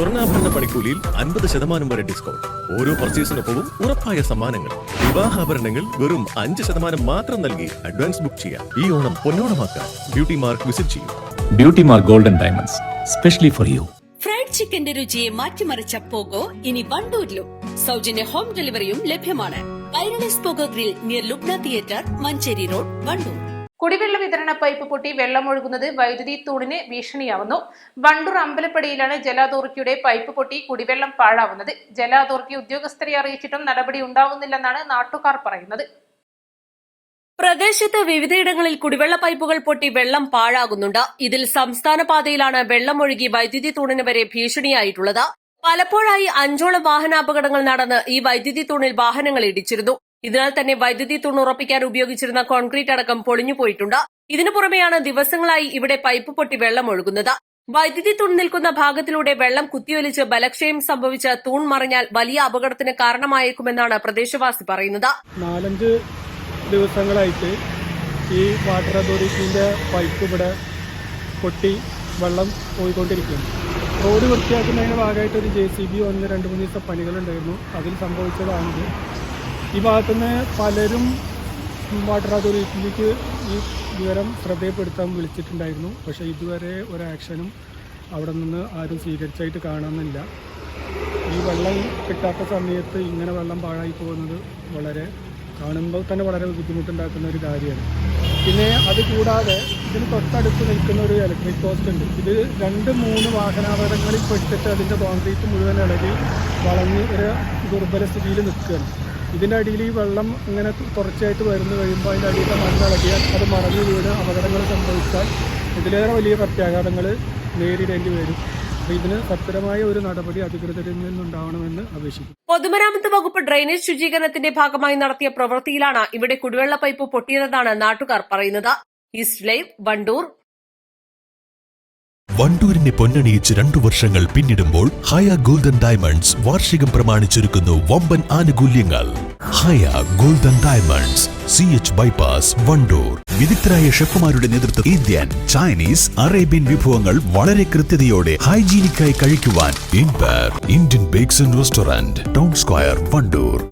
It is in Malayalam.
സ്വർണ്ണാഭരണ പണിക്കൂലിയിൽ 50% വരെ ഡിസ്കൗണ്ട്. ഓരോ പർച്ചേസിനൊപ്പവും ഉറപ്പായ സമ്മാനങ്ങൾ. വിവാഹാഭരണങ്ങൾ വെറും 5% മാത്രം നൽകി അഡ്വാൻസ് ബുക്ക് ചെയ്യാം. ഈ ഓണം പൊന്നോണമാക്കാൻ ബ്യൂട്ടി മാർക്ക് വിസിറ്റ് ചെയ്യും. Beauty mark golden diamonds, specially for you. Fried ചിക്കന്റെ രുചിയെ മാറ്റിമറിച്ച പോഗോ ഇനി വണ്ടൂരിലും. സൗജന്യ ഹോം ഡെലിവറിയും ലഭ്യമാണ്. ഐറണിസ് Pogo grill near Lubna theatre, Manjeri road, Wandoor. കുടിവെള്ള വിതരണ പൈപ്പ് പൊട്ടി വെള്ളമൊഴുകുന്നത് വൈദ്യുതി തൂണിന് ഭീഷണിയാവുന്നു. വണ്ടൂർ അമ്പലപ്പടിയിലാണ് ജല അതോറിറ്റിയുടെ പൈപ്പ് പൊട്ടി കുടിവെള്ളം പാഴാവുന്നത്. ജല അതോറിറ്റി ഉദ്യോഗസ്ഥരെ അറിയിച്ചിട്ടും നടപടി ഉണ്ടാവുന്നില്ലെന്നാണ് നാട്ടുകാർ പറയുന്നത്. പ്രദേശത്ത് വിവിധയിടങ്ങളിൽ കുടിവെള്ള പൈപ്പുകൾ പൊട്ടി വെള്ളം പാഴാകുന്നുണ്ട്. ഇതിൽ സംസ്ഥാന പാതയിലാണ് വെള്ളമൊഴുകി വൈദ്യുതി തൂണിന് വരെ ഭീഷണിയായിട്ടുള്ളത്. പലപ്പോഴായി 5ഓളം വാഹനാപകടങ്ങൾ നടന്ന് ഈ വൈദ്യുതി തൂണിൽ വാഹനങ്ങൾ ഇടിച്ചിരുന്നു. ഇതിനാൽ തന്നെ വൈദ്യുതി തൂൺ ഉറപ്പിക്കാൻ ഉപയോഗിച്ചിരുന്ന കോൺക്രീറ്റ് അടക്കം പൊളിഞ്ഞുപോയിട്ടുണ്ട്. ഇതിനു പുറമെയാണ് ദിവസങ്ങളായി ഇവിടെ പൈപ്പ് പൊട്ടി വെള്ളം ഒഴുകുന്നത്. വൈദ്യുതി തൂൺ നിൽക്കുന്ന ഭാഗത്തിലൂടെ വെള്ളം കുത്തിയൊലിച്ച് ബലക്ഷയം സംഭവിച്ച് തൂൺ മറിഞ്ഞാൽ വലിയ അപകടത്തിന് കാരണമായേക്കുമെന്നാണ് പ്രദേശവാസി പറയുന്നത്. 4-5 ദിവസങ്ങളായിട്ട് ഈ വാട്ടർ അതോറിറ്റിൻ്റെ പൈപ്പ് ഇവിടെ പൊട്ടി വെള്ളം പോയിക്കൊണ്ടിരിക്കുകയാണ്. റോഡ് വൃത്തിയാക്കുന്നതിന് ഭാഗമായിട്ട് ഒരു JCB 1-2-3 ദിവസം പണികളുണ്ടായിരുന്നു. അതിൽ സംഭവിച്ചതാണിത്. ഈ ഭാഗത്തുനിന്ന് പലരും വാട്ടർ അതോറിറ്റിയിലേക്ക് ഈ വിവരം ശ്രദ്ധയപ്പെടുത്താൻ വിളിച്ചിട്ടുണ്ടായിരുന്നു. പക്ഷേ ഇതുവരെ ഒരു ആക്ഷനും അവിടെ നിന്ന് ആരും സ്വീകരിച്ചായിട്ട് കാണുന്നില്ല. ഈ വെള്ളം കിട്ടാത്ത സമയത്ത് ഇങ്ങനെ വെള്ളം പാഴായി പോകുന്നത് കാണുമ്പോൾ തന്നെ വളരെ ബുദ്ധിമുട്ടുണ്ടാക്കുന്ന ഒരു കാര്യമാണ്. പിന്നെ അത് കൂടാതെ ഇതിന് തൊട്ടടുത്ത് നിൽക്കുന്ന ഒരു ഇലക്ട്രിക് പോസ്റ്റ് ഉണ്ട്. ഇത് 2-3 വാഹനാപകടങ്ങളിൽ പെട്ടിട്ട് അതിൻ്റെ കോൺക്രീറ്റ് മുഴുവൻ ഇളകി വളഞ്ഞ് ഒരു ദുർബല സ്ഥിതിയിൽ നിൽക്കുകയാണ്. ഇതിൻ്റെ അടിയിൽ ഈ വെള്ളം ഇങ്ങനെ തുടർച്ചയായിട്ട് വരുന്നു കഴിയുമ്പോൾ അതിൻ്റെ അടിയിലെ മണ്ണിളകിയാൽ അത് മറഞ്ഞു വീണ് അപകടങ്ങൾ സംഭവിച്ചാൽ ഇതിലേറെ വലിയ പ്രത്യാഘാതങ്ങൾ നേരിടേണ്ടി വരും. ഇതിന് സത്വരമായ ഒരു നടപടി അധികൃതരിൽ നിന്നുണ്ടാവണമെന്ന് അപേക്ഷിക്കുന്നു. പൊതുമരാമത്ത് വകുപ്പ് ഡ്രെയിനേജ് ശുചീകരണത്തിന്റെ ഭാഗമായി നടത്തിയ പ്രവൃത്തിയിലാണ് ഇവിടെ കുടിവെള്ള പൈപ്പ് പൊട്ടിയതെന്നാണ് നാട്ടുകാർ പറയുന്നത്. East live, Wandoor. വണ്ടൂരിനെ പൊന്നണിയിച്ച് 2 വർഷങ്ങൾ പിന്നിടുമ്പോൾ ഹയ ഗോൾഡൻ ഡയമണ്ട്സ് വാർഷികം പ്രമാണിച്ചൊരുക്കുന്നു വമ്പൻ ആനുകൂല്യങ്ങൾ. Haya golden diamonds, CH bypass, Wandoor. വിദഗ്ധരായ ഷെഫുമാരുടെ നേതൃത്വം ഇന്ത്യൻ, ചൈനീസ്, അറേബ്യൻ വിഭവങ്ങൾ വളരെ കൃത്യതയോടെ ഹൈജീനിക്കായി കഴിക്കുവാൻ. Indian bakes and restaurant, town square, Wandoor.